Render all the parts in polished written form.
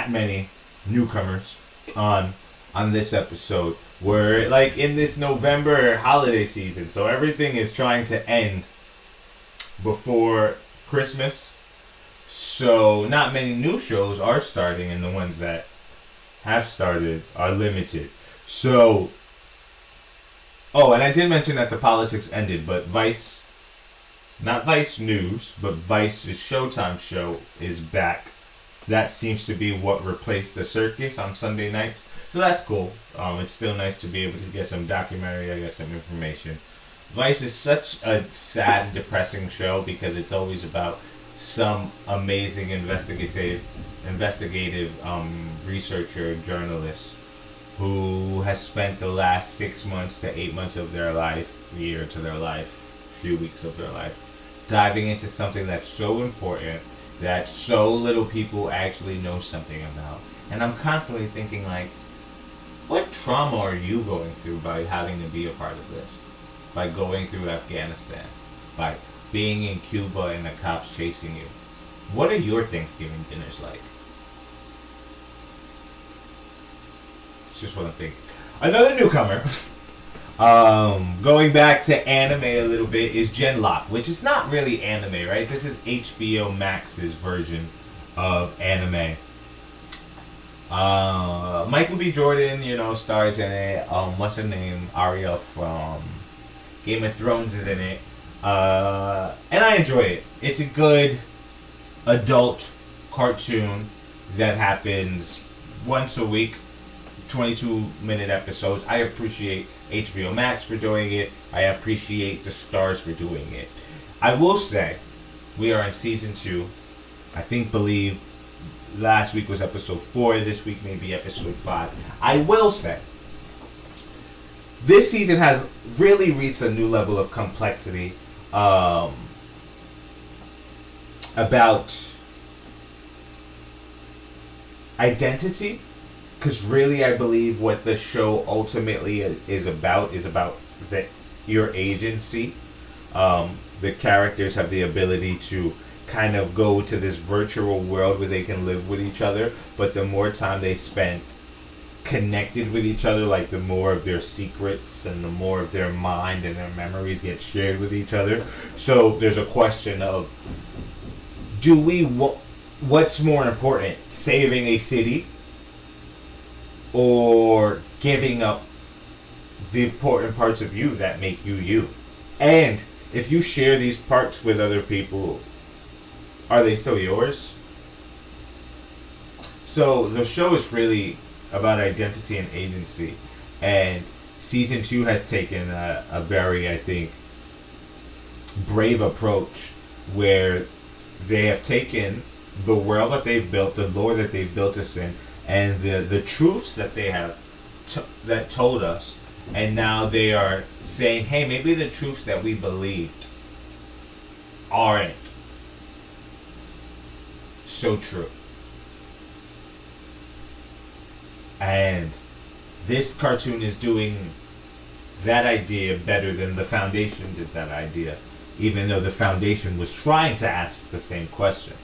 that many newcomers on this episode. We're like in this November holiday season, so everything is trying to end before Christmas. So not many new shows are starting, and the ones that have started are limited. So, oh, and I did mention that the politics ended, but Vice, not Vice News, but Vice's Showtime show is back. That seems to be what replaced the circus on Sunday nights. So that's cool. It's still nice to be able to get some documentary, I get some information. Vice is such a sad, depressing show because it's always about some amazing investigative researcher, journalist who has spent the last 6 months to 8 months of their life, year to their life, few weeks of their life, diving into something that's so important that so little people actually know something about. And I'm constantly thinking, like, what trauma are you going through by having to be a part of this? By going through Afghanistan? By being in Cuba and the cops chasing you? What are your Thanksgiving dinners like? It's just what I'm thinking. Another newcomer, going back to anime a little bit, is GenLock, which is not really anime, right? This is HBO Max's version of anime. Michael B. Jordan, stars in it. What's her name? Arya from Game of Thrones is in it. And I enjoy it. It's a good adult cartoon that happens once a week, 22-minute episodes. I appreciate HBO Max for doing it. I appreciate the stars for doing it. I will say, we are in season 2. Believe last week was episode 4. This week may be episode 5. I will say, this season has really reached a new level of complexity about identity. Because really, I believe what the show ultimately is about your agency. The characters have the ability to kind of go to this virtual world where they can live with each other, but the more time they spend connected with each other, like the more of their secrets and the more of their mind and their memories get shared with each other. So there's a question of, what's more important, saving a city or giving up the important parts of you that make you you? And if you share these parts with other people, are they still yours? So the show is really about identity and agency. And season 2 has taken a very, I think, brave approach where they have taken the world that they've built, the lore that they've built us in, and the truths that they have that told us, and now they are saying, hey, maybe the truths that we believed aren't so true. And this cartoon is doing that idea better than the Foundation did that idea, even though the Foundation was trying to ask the same question.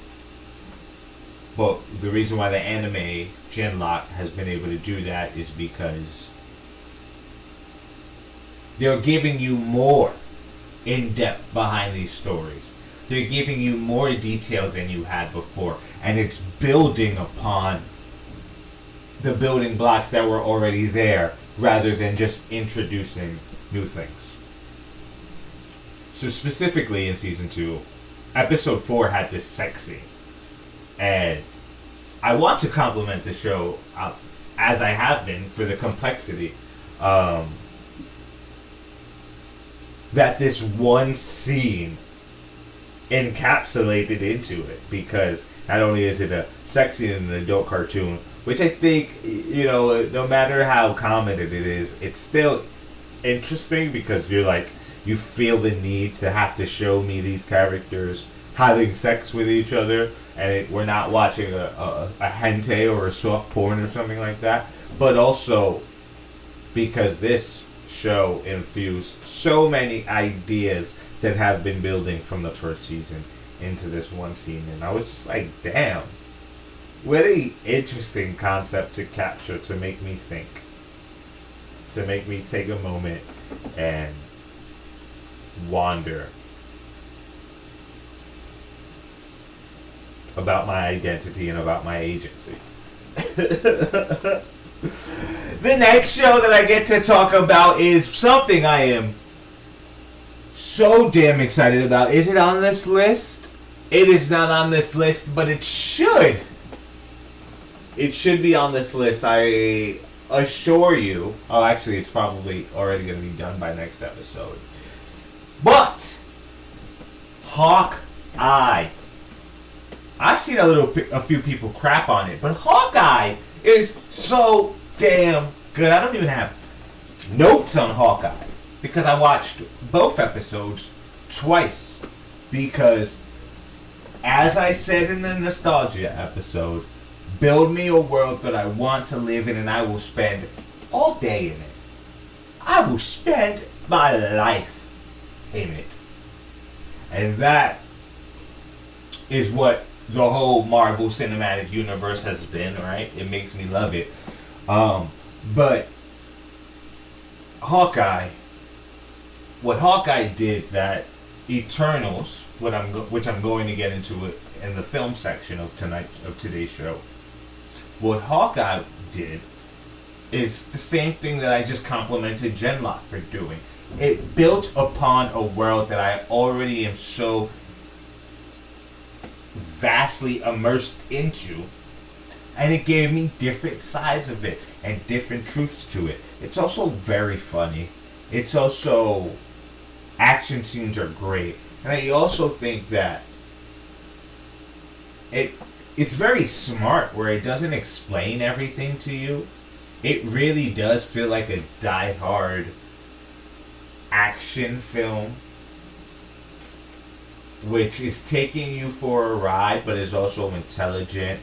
But the reason why the anime GenLock has been able to do that is because they're giving you more in-depth behind these stories. They're giving you more details than you had before, and it's building upon the building blocks that were already there rather than just introducing new things. So specifically in season 2, episode 4 had this sex scene. And I want to compliment the show, as I have been, for the complexity that this one scene encapsulated into it. Because not only is it a sex scene in an adult cartoon, which I think, no matter how common it is, it's still interesting because you feel the need to have to show me these characters having sex with each other, and we're not watching a hentai or a soft porn or something like that. But also because this show infused so many ideas that have been building from the first season into this one scene, and I was just like, damn, really interesting concept to capture, to make me think, to make me take a moment and wander about my identity and about my agency. The next show that I get to talk about is something I am so damn excited about. Is it on this list? It is not on this list, but it should. It should be on this list, I assure you. Oh, actually, it's probably already going to be done by next episode. But Hawkeye. I've seen a few people crap on it, but Hawkeye is so damn good. I don't even have notes on Hawkeye because I watched both episodes twice. Because, as I said in the nostalgia episode, build me a world that I want to live in, and I will spend all day in it. I will spend my life in it. And that is what the whole Marvel Cinematic Universe has been, right? It makes me love it. But Hawkeye, what Hawkeye did that Eternals, which I'm going to get into it in the film section of today's show. What Hawkeye did is the same thing that I just complimented GenLock for doing. It built upon a world that I already am so vastly immersed into, and it gave me different sides of it and different truths to it. It's also very funny. It's also, action scenes are great, and I also think that it's very smart where it doesn't explain everything to you. It really does feel like a die-hard action film, which is taking you for a ride, but is also intelligent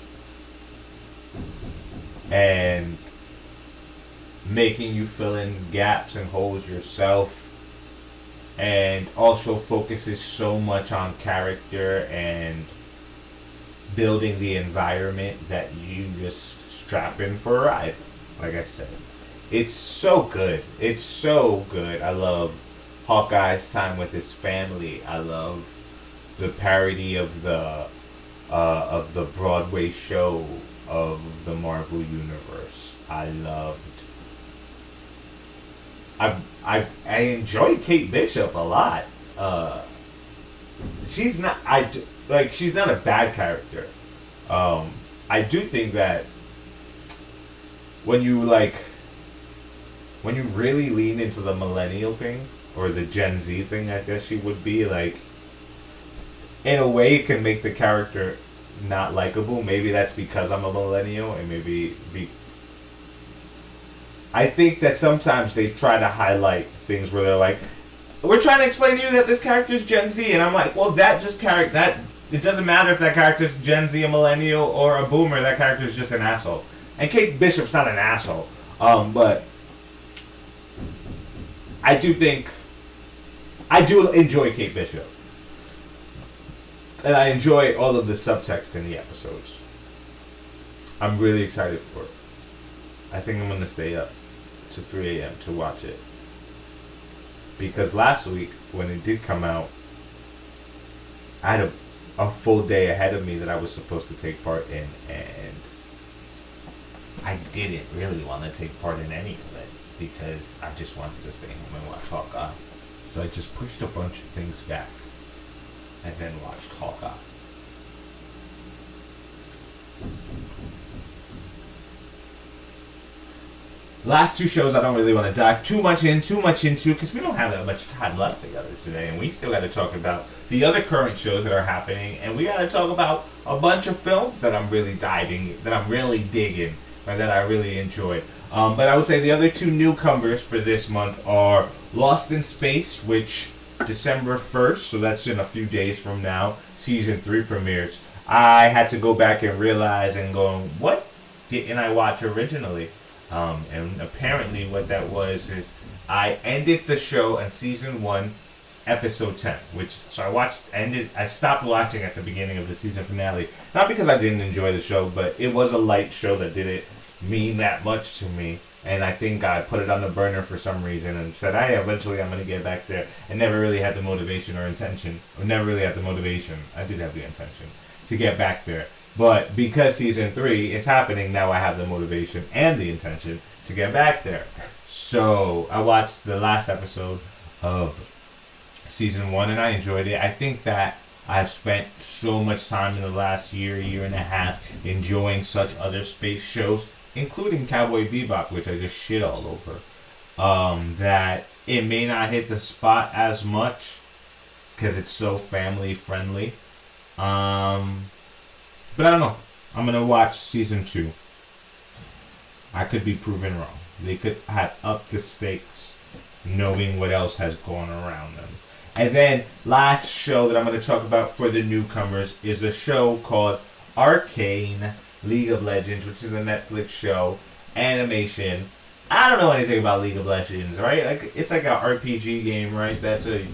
and making you fill in gaps and holes yourself, and also focuses so much on character and building the environment that you just strap in for a ride. Like I said, it's so good. It's so good. I love Hawkeye's time with his family. I love the parody of the Broadway show of the Marvel Universe. I enjoy Kate Bishop a lot. She's not a bad character. I do think that when you really lean into the millennial thing, or the Gen Z thing, I guess she would be, like, in a way it can make the character not likable. Maybe that's because I'm a millennial, and I think that sometimes they try to highlight things where they're like, we're trying to explain to you that this character is Gen Z, and I'm like, well, it doesn't matter if that character is Gen Z, a millennial, or a boomer. That character is just an asshole. And Kate Bishop's not an asshole, but I do enjoy Kate Bishop. And I enjoy all of the subtext in the episodes. I'm really excited for it. I think I'm going to stay up to 3 a.m. to watch it. Because last week, when it did come out, I had a full day ahead of me that I was supposed to take part in. And I didn't really want to take part in any of it, because I just wanted to stay home and watch Hawkeye. So I just pushed a bunch of things back and then watched Hawkeye. Last two shows I don't really want to dive too much into, because we don't have that much time left together today, and we still got to talk about the other current shows that are happening, and we got to talk about a bunch of films that I'm really digging, or that I really enjoyed. But I would say the other two newcomers for this month are Lost in Space, which December 1st, so that's in a few days from now, Season 3 premieres. I had to go back and realize and go, what didn't I watch originally? And apparently what that was is I ended the show on Season 1, episode 10, so I stopped watching at the beginning of the season finale. Not because I didn't enjoy the show, but it was a light show that didn't mean that much to me. And I think I put it on the burner for some reason and said, hey, eventually I'm going to get back there. And never really had the motivation or intention. Or never really had the motivation. I did have the intention to get back there. But because season 3 is happening, now I have the motivation and the intention to get back there. So I watched the last episode of season 1 and I enjoyed it. I think that I've spent so much time in the last year and a half enjoying such other space shows, including Cowboy Bebop, which I just shit all over, that it may not hit the spot as much because it's so family friendly. But I don't know. I'm going to watch season 2. I could be proven wrong. They could have upped the stakes knowing what else has gone around them. And then last show that I'm going to talk about for the newcomers is a show called Arcane League of Legends, which is a Netflix show, animation. I don't know anything about League of Legends, right? Like it's like an RPG game, right? That's a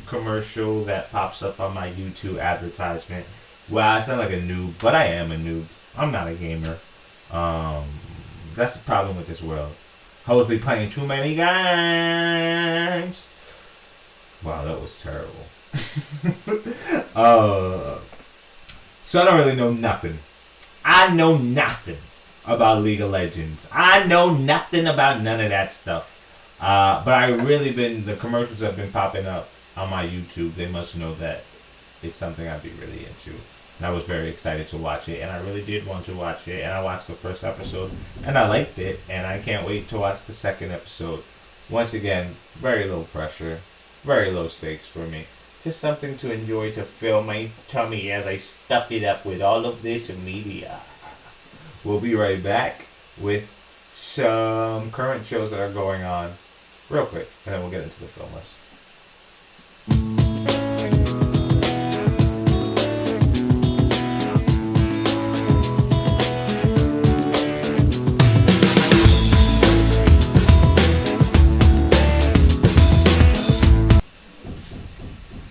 commercial that pops up on my YouTube advertisement. Well, I sound like a noob, but I am a noob. I'm not a gamer. That's the problem with this world. Hoes be playing too many games. Wow, that was terrible. So I don't really know nothing. I know nothing about League of Legends. I know nothing about none of that stuff. But the commercials have been popping up on my YouTube. They must know that it's something I'd be really into. And I was very excited to watch it. And I really did want to watch it. And I watched the first episode. And I liked it. And I can't wait to watch the second episode. Once again, very low pressure. Very low stakes for me. Just something to enjoy to fill my tummy as I stuffed it up with all of this media. We'll be right back with some current shows that are going on real quick, and then we'll get into the film list.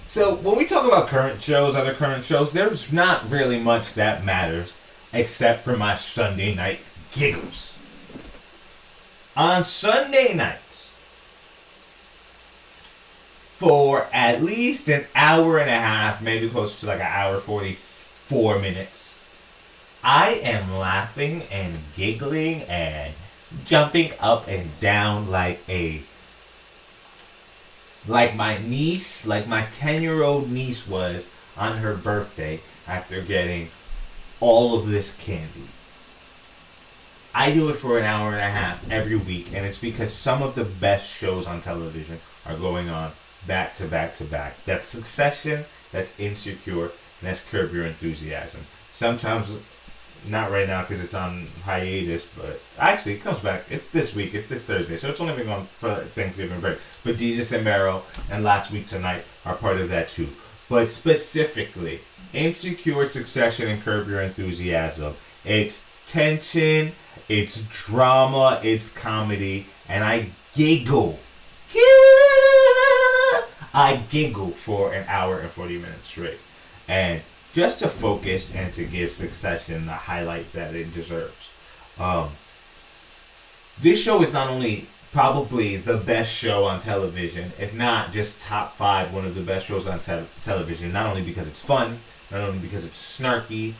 So when we talk about current shows, other current shows, there's not really much that matters except for my Sunday night giggles. On Sunday nights, for at least an hour and a half, maybe close to like an hour 44 minutes, I am laughing and giggling and jumping up and down like my niece, like my 10-year-old niece was on her birthday after getting all of this candy. I do it for an hour and a half every week, and it's because some of the best shows on television are going on back to back to back. That's Succession, that's Insecure, and that's Curb Your Enthusiasm. Sometimes, not right now because it's on hiatus, but actually it comes back. It's this week, it's this Thursday, so it's only been on for Thanksgiving break. But Jesus and Meryl and Last Week Tonight are part of that too. But specifically, Insecure, Succession, and Curb Your Enthusiasm. It's tension, it's drama, it's comedy, and I giggle. I giggle for an hour and 40 minutes straight. And just to focus and to give Succession the highlight that it deserves. This show is not only probably the best show on television, if not just top 5, one of the best shows on television, not only because it's fun, not only because it's snarky,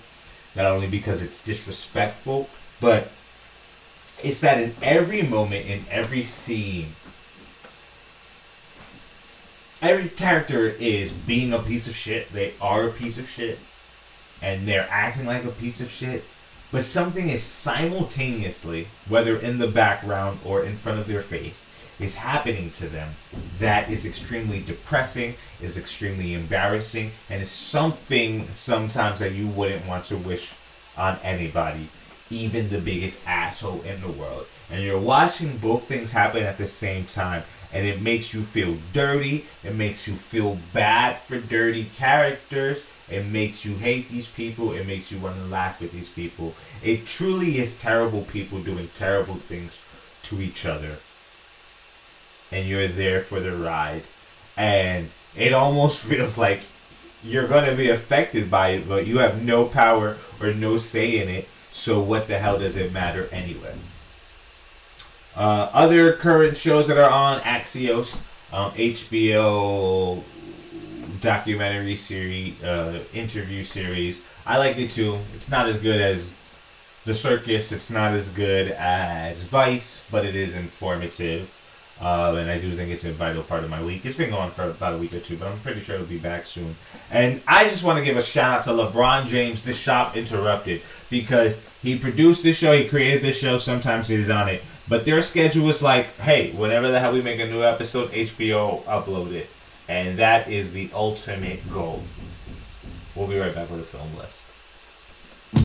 not only because it's disrespectful, but it's that in every moment, in every scene, every character is being a piece of shit. They are a piece of shit. And they're acting like a piece of shit. But something is simultaneously, whether in the background or in front of their face, is happening to them that is extremely depressing, is extremely embarrassing, and is something sometimes that you wouldn't want to wish on anybody, even the biggest asshole in the world. And you're watching both things happen at the same time, and it makes you feel dirty, it makes you feel bad for dirty characters, it makes you hate these people, it makes you want to laugh with these people. It truly is terrible people doing terrible things to each other. And you're there for the ride. and it almost feels like you're going to be affected by it, but you have no power or no say in it, so what the hell does it matter anyway? Other current shows that are on Axios, HBO documentary series, interview series. I like it too. It's not as good as The Circus. It's not as good as Vice, but it is informative. And I do think it's a vital part of my week. It's been going for about a week or two, but I'm pretty sure it'll be back soon. And I just want to give a shout out to LeBron James, The Shop Interrupted, because he produced this show, he created this show, sometimes he's on it. But their schedule was like, hey, whenever the hell we make a new episode, HBO upload it. And that is the ultimate goal. We'll be right back with a film list.